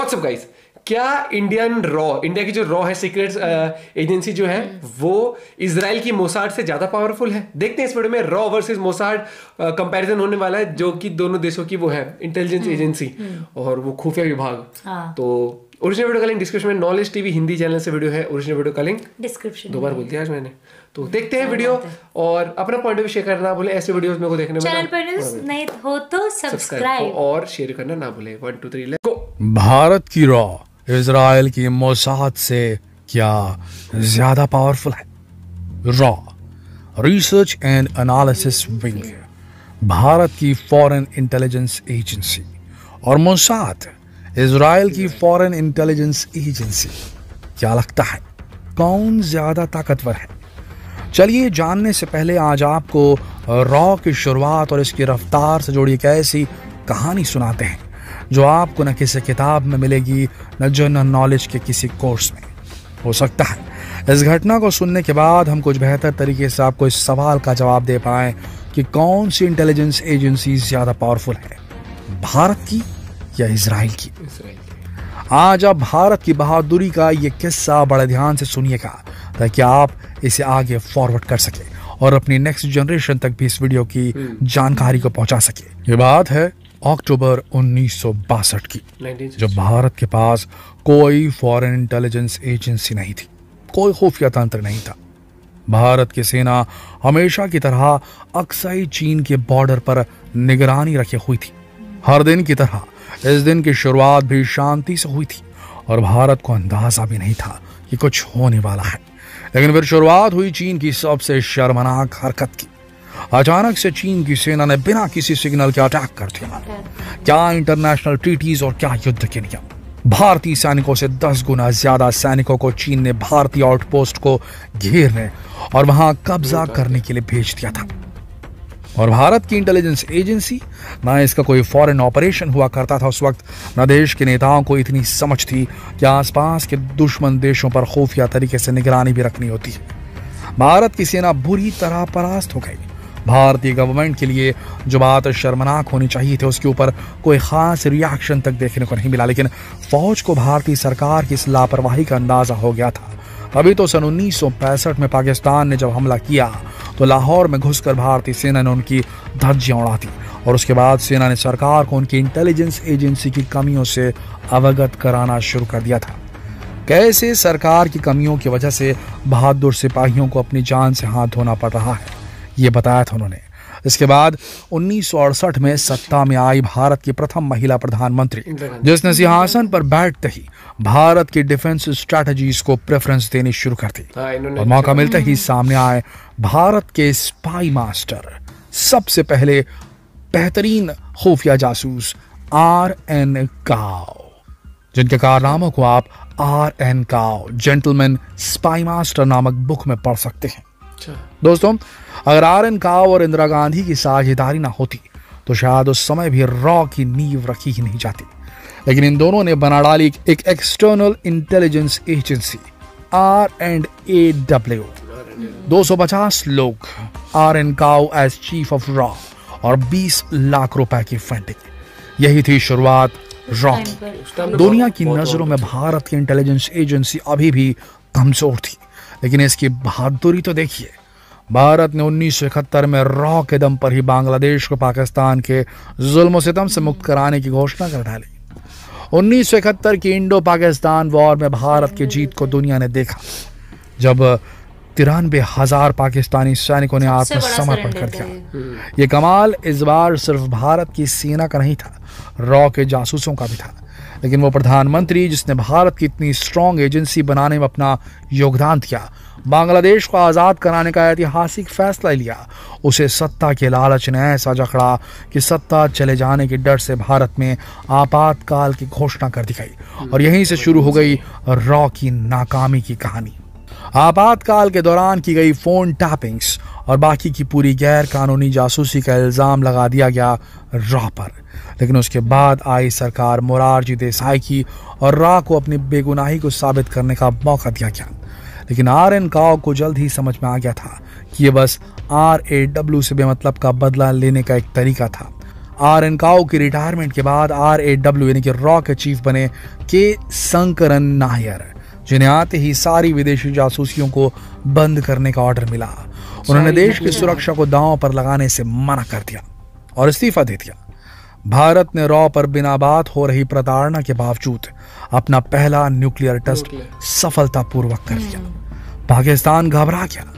WhatsApp guys, क्या India की जो रॉ है सीक्रेट एजेंसी जो है वो इजराइल की मोसाड से ज्यादा पावरफुल है? देखते हैं इस वीडियो में रॉ वर्सेस मोसाड कंपैरिजन होने वाला है, जो कि दोनों देशों की वो है इंटेलिजेंस एजेंसी और वो खुफिया विभाग। तो ओरिजिनल वीडियो का लिंक डिस्क्रिप्शन में, नॉलेज टीवी हिंदी चैनल से वीडियो है, ओरिजिनल वीडियो का लिंक डिस्क्रिप्शन। 2 बार बोल दिया आज मैंने। तो देखते हैं वीडियो और अपना पॉइंट ऑफ व्यू शेयर करना ना भूले। ऐसे वीडियोस मेरे को देखने में चैनल पर नहीं हो तो सब्सक्राइब और शेयर करना ना भूले। 1 2 3 लेट्स गो। भारत की रॉ इजराइल की मोसाद से क्या ज्यादा पावरफुल है? Raw research and analysis wing, Bharat की फॉरेन इंटेलिजेंस एजेंसी, और मोसाद इजराइल की फॉरेन इंटेलिजेंस एजेंसी। क्या लगता है कौन ज्यादा ताकतवर है? चलिए जानने से पहले आज आपको रॉ की शुरुआत और इसकी रफ्तार से जुड़ी एक ऐसी कहानी सुनाते हैं जो आपको न किसी किताब में मिलेगी, न जनरल नॉलेज के किसी कोर्स में। हो सकता है इस घटना को सुनने के बाद हम कुछ बेहतर तरीके से आपको इस सवाल का जवाब दे पाएं कि कौन सी इंटेलिजेंस एजेंसी ज्यादा पावरफुल है, भारत की या इजराइल की। आज आप भारत की बहादुरी का ये किस्सा बड़े ध्यान से सुनिएगा ताकि आप इसे आगे फॉरवर्ड कर सके और अपनी नेक्स्ट जनरेशन तक भी इस वीडियो की जानकारी को पहुंचा सके। ये बात है अक्टूबर 1962 की, जब भारत के पास कोई फॉरेन इंटेलिजेंस एजेंसी नहीं थी, कोई खुफिया तंत्र नहीं था। भारत की सेना हमेशा की तरह अक्सई चीन के बॉर्डर पर निगरानी रखे हुई थी। हर दिन की तरह इस दिन की शुरुआत भी शांति से हुई थी और भारत को अंदाजा भी नहीं था कि कुछ होने वाला है। लेकिन फिर शुरुआत हुई चीन की सबसे शर्मनाक हरकत की। अचानक से चीन की सेना ने बिना किसी सिग्नल के अटैक कर दिया। क्या इंटरनेशनल ट्रीटीज और क्या युद्ध के नियम। भारतीय सैनिकों से 10 गुना ज्यादा सैनिकों को चीन ने भारतीय आउटपोस्ट को घेरने और वहां कब्जा करने के लिए भेज दिया था। और भारत की इंटेलिजेंस एजेंसी, ना इसका कोई फॉरेन ऑपरेशन हुआ करता था उस वक्त, न देश के नेताओं को इतनी समझ थी कि आसपास के दुश्मन देशों पर खुफिया तरीके से निगरानी भी रखनी होती है। भारत की सेना बुरी तरह परास्त हो गई। भारतीय गवर्नमेंट के लिए जो बात शर्मनाक होनी चाहिए थी उसके ऊपर कोई खास रिएक्शन तक देखने को नहीं मिला, लेकिन फौज को भारतीय सरकार की इस लापरवाही का अंदाजा हो गया था। अभी तो सन 1965 में पाकिस्तान ने जब हमला किया तो लाहौर में घुसकर भारतीय सेना ने उनकी धज्जियां उड़ा दी और उसके बाद सेना ने सरकार को उनकी इंटेलिजेंस एजेंसी की कमियों से अवगत कराना शुरू कर दिया था। कैसे सरकार की कमियों की वजह से बहादुर सिपाहियों को अपनी जान से हाथ धोना पड़ रहा है, ये बताया था उन्होंने। इसके बाद 1968 में सत्ता में आई भारत की प्रथम महिला प्रधानमंत्री, जिसने सिंहासन पर बैठते ही भारत की डिफेंस स्ट्रेटजीज को प्रेफरेंस देनी शुरू कर दी और मौका मिलते ही सामने आए भारत के स्पाई मास्टर, सबसे पहले बेहतरीन खुफिया जासूस RN काओ, जिनके कारनामों को आप RN काओ जेंटलमैन स्पाई मास्टर नामक बुक में पढ़ सकते हैं। दोस्तों, अगर RN काओ और इंदिरा गांधी की साझेदारी ना होती तो शायद उस समय भी रॉ की नींव रखी ही नहीं जाती। लेकिन इन दोनों ने बना डाली एक एक्सटर्नल इंटेलिजेंस एजेंसी R&AW। 250 लोग, RN Kao as chief of रॉ और 20 लाख रुपए की फंडिंग। यही थी शुरुआत रॉ की। दुनिया की नजरों में भारत की इंटेलिजेंस एजेंसी अभी भी कमजोर थी, लेकिन इसकी बहादुरी तो देखिए। भारत ने 1971 में रॉ के दम पर ही बांग्लादेश को पाकिस्तान के जुल्म सितम से मुक्त कराने की घोषणा कर डाली। 1971 की इंडो पाकिस्तान वॉर में भारत की जीत को दुनिया ने देखा, जब 93,000 पाकिस्तानी सैनिकों ने आत्मसमर्पण कर दिया। ये कमाल इस बार सिर्फ भारत की सेना का नहीं था, रॉ के जासूसों का भी था। लेकिन वो प्रधानमंत्री जिसने भारत की इतनी स्ट्रॉन्ग एजेंसी बनाने में अपना योगदान दिया, बांग्लादेश को आज़ाद कराने का ऐतिहासिक फैसला लिया, उसे सत्ता के लालच ने ऐसा जकड़ा कि सत्ता चले जाने के डर से भारत में आपातकाल की घोषणा कर दी गई और यहीं से शुरू हो गई रॉ की नाकामी की कहानी। आपातकाल के दौरान की गई फोन टैपिंग्स और बाकी की पूरी गैर कानूनी जासूसी का इल्जाम लगा दिया गया रॉ पर। लेकिन उसके बाद आई सरकार मोरारजी देसाई की और रॉ को अपनी बेगुनाही को साबित करने का मौका दिया गया। लेकिन RN काओ को जल्द ही समझ में आ गया था कि ये बस RAW से बेमतलब का बदला लेने का एक तरीका था। RN काओ की रिटायरमेंट के बाद RAW यानी कि रॉ के चीफ बने के शंकरन नायर, जिन्हें आते ही सारी विदेशी जासूसियों को बंद करने का ऑर्डर मिला। उन्होंने देश की सुरक्षा को दांव पर लगाने से मना कर दिया और इस्तीफा दे दिया। भारत ने रॉ पर बिना बात हो रही प्रताड़ना के बावजूद अपना पहला न्यूक्लियर टेस्ट सफलतापूर्वक कर लिया। पाकिस्तान घबरा गया।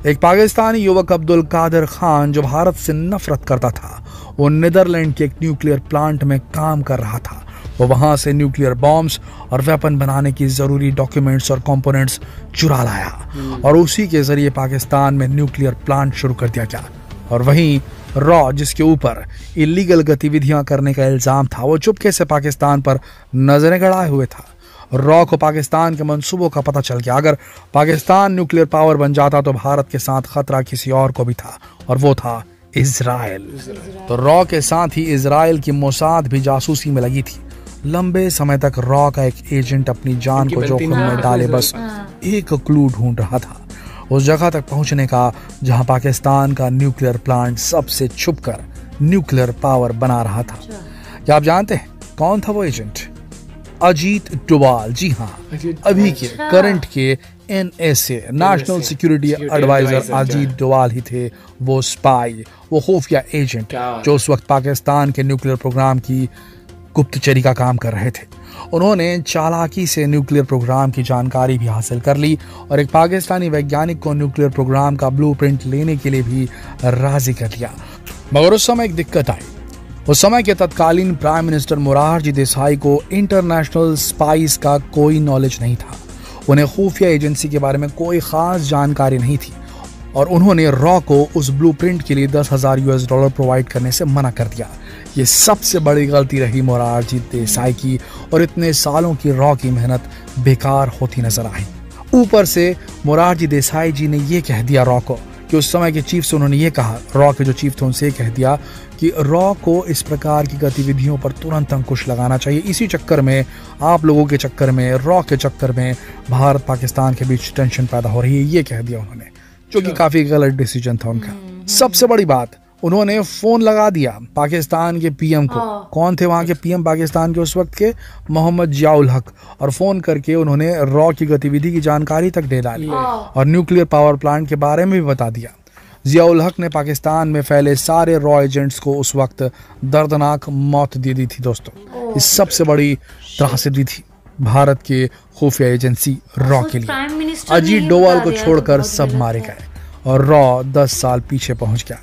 एक पाकिस्तानी युवक अब्दुल कादिर खान, जो भारत से नफरत करता था, वो नीदरलैंड के एक न्यूक्लियर प्लांट में काम कर रहा था। वो वहां से न्यूक्लियर बॉम्ब्स और वेपन बनाने की जरूरी डॉक्यूमेंट्स और कंपोनेंट्स चुरा लाया और उसी के जरिए पाकिस्तान में न्यूक्लियर प्लांट शुरू कर दिया गया। और वहीं रॉ, जिसके ऊपर इलीगल गतिविधियां करने का इल्जाम था, वो चुपके से पाकिस्तान पर नजरें गड़ाए हुए था। रॉ को पाकिस्तान के मंसूबों का पता चल गया। अगर पाकिस्तान न्यूक्लियर पावर बन जाता तो भारत के साथ खतरा किसी और को भी था, और वो था इजराइल। तो रॉ के साथ ही इजराइल की मोसाद भी जासूसी में लगी थी। लंबे समय तक रॉ का एक एजेंट अपनी जान को जोखिम में डाले बस एक क्लू ढूंढ रहा था, उस जगह तक पहुंचने का जहां पाकिस्तान का न्यूक्लियर प्लांट सबसे छुपकर न्यूक्लियर पावर बना रहा था। क्या आप जानते हैं कौन था वो एजेंट? अजीत डोवाल। जी हाँ, अभी के करंट के NSA national security adviser Ajit Doval ही थे वो स्पाई, वो खुफिया एजेंट जो उस वक्त पाकिस्तान के न्यूक्लियर प्रोग्राम की गुप्तचरी का काम कर रहे थे। उन्होंने चालाकी से न्यूक्लियर प्रोग्राम की जानकारी भी हासिल कर ली और एक पाकिस्तानी वैज्ञानिक को न्यूक्लियर प्रोग्राम का ब्लूप्रिंट लेने के लिए भी राजी कर लिया। मगर उस समय एक दिक्कत आई। उस समय के तत्कालीन प्राइम मिनिस्टर मोरारजी देसाई को इंटरनेशनल स्पाइस का कोई नॉलेज नहीं था। उन्हें खुफिया एजेंसी के बारे में कोई खास जानकारी नहीं थी और उन्होंने रॉ को उस ब्लूप्रिंट के लिए $10,000 प्रोवाइड करने से मना कर दिया। ये सबसे बड़ी गलती रही मोरारजी देसाई की और इतने सालों की रॉ की मेहनत बेकार होती नजर आई। ऊपर से मोरारजी देसाई जी ने ये कह दिया रॉ को कि उस समय के चीफ से उन्होंने ये कहा, रॉ के जो चीफ थे उनसे कह दिया कि रॉ को इस प्रकार की गतिविधियों पर तुरंत अंकुश लगाना चाहिए। इसी चक्कर में, आप लोगों के चक्कर में, रॉ के चक्कर में भारत पाकिस्तान के बीच टेंशन पैदा हो रही है, ये कह दिया उन्होंने, जो कि काफी गलत डिसीजन था उनका। सबसे बड़ी बात, उन्होंने फोन लगा दिया पाकिस्तान के पीएम को। कौन थे वहां के पीएम पाकिस्तान के उस वक्त के? मोहम्मद जियाउल हक। और फोन करके उन्होंने रॉ की गतिविधि की जानकारी तक दे डाली और न्यूक्लियर पावर प्लांट के बारे में भी बता दिया। जियाउल हक ने पाकिस्तान में फैले सारे रॉ एजेंट्स को उस वक्त दर्दनाक मौत दे दी थी दोस्तों। इस सबसे बड़ी त्रासदी थी भारत के खुफिया एजेंसी रॉ के लिए। अजीत डोवाल को छोड़कर सब मारे गए और रॉ 10 साल पीछे पहुंच गया।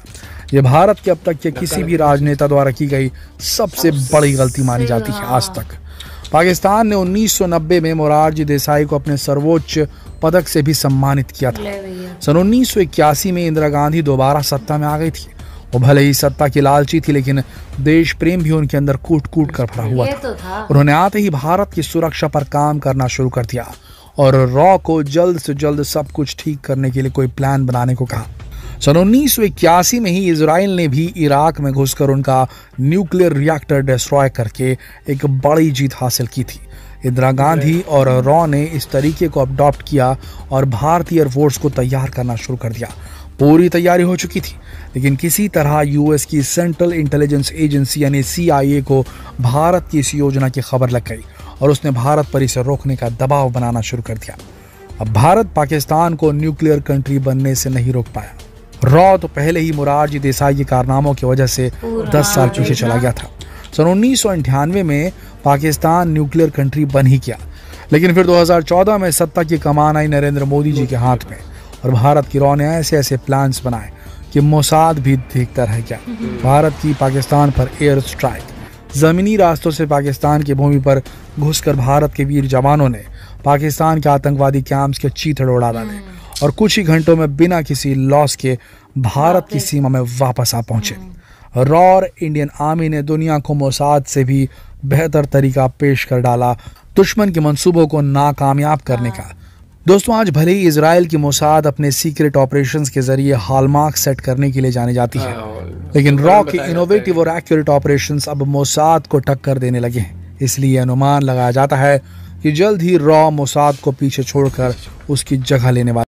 ये भारत के अब तक के किसी भी राजनेता द्वारा की गई सबसे बड़ी गलती मानी जाती है आज तक। पाकिस्तान ने 1990 में मोरारजी देसाई को अपने सर्वोच्च पदक से भी सम्मानित किया था। सन 1981 में इंदिरा गांधी दोबारा सत्ता में आ गई थी। वो भले ही सत्ता की लालची थी, लेकिन देश प्रेम भी उनके अंदर कूट कूट कर भरा हुआ था। उन्होंने आते ही भारत की सुरक्षा पर काम करना शुरू कर दिया और रॉ को जल्द से जल्द सब कुछ ठीक करने के लिए कोई प्लान बनाने को कहा। सन 1981 में ही इजराइल ने भी इराक में घुसकर उनका न्यूक्लियर रिएक्टर डिस्ट्रॉय करके एक बड़ी जीत हासिल की थी। इंदिरा गांधी और रॉ ने इस तरीके को अडॉप्ट किया और भारतीय एयरफोर्स को तैयार करना शुरू कर दिया। पूरी तैयारी हो चुकी थी, लेकिन किसी तरह यूएस की सेंट्रल इंटेलिजेंस एजेंसी यानी CIA को भारत की इस योजना की खबर लग गई और उसने भारत पर इसे रोकने का दबाव बनाना शुरू कर दिया। अब भारत पाकिस्तान को न्यूक्लियर कंट्री बनने से नहीं रोक पाया। रॉ तो पहले ही मोरारजी देसाई के कारनामों की वजह से 10 साल पीछे चला गया था। सन 1998 में पाकिस्तान न्यूक्लियर कंट्री बन ही गया, लेकिन फिर 2014 में सत्ता की कमान आई नरेंद्र मोदी जी के हाथ में और भारत की रॉ ने ऐसे ऐसे प्लान्स बनाए कि मोसाद भी देखता रह गया। भारत की पाकिस्तान पर एयर स्ट्राइक, जमीनी रास्तों से पाकिस्तान की भूमि पर घुसकर भारत के वीर जवानों ने पाकिस्तान के आतंकवादी कैंप्स के चीथड़ उड़ा डाले और कुछ ही घंटों में बिना किसी लॉस के भारत की सीमा में वापस आ पहुंचे। रॉ और इंडियन आर्मी ने दुनिया को मोसाद से भी बेहतर तरीका पेश कर डाला दुश्मन के मंसूबों को नाकामयाब करने का। दोस्तों, आज भले ही इजराइल की मोसाद अपने सीक्रेट ऑपरेशंस के जरिए हॉलमार्क सेट करने के लिए जानी जाती है, लेकिन रॉ के इनोवेटिव और एक्यूरेट ऑपरेशंस अब मोसाद को टक्कर देने लगे हैं। इसलिए अनुमान लगाया जाता है कि जल्द ही रॉ मोसाद को पीछे छोड़कर उसकी जगह लेने वाला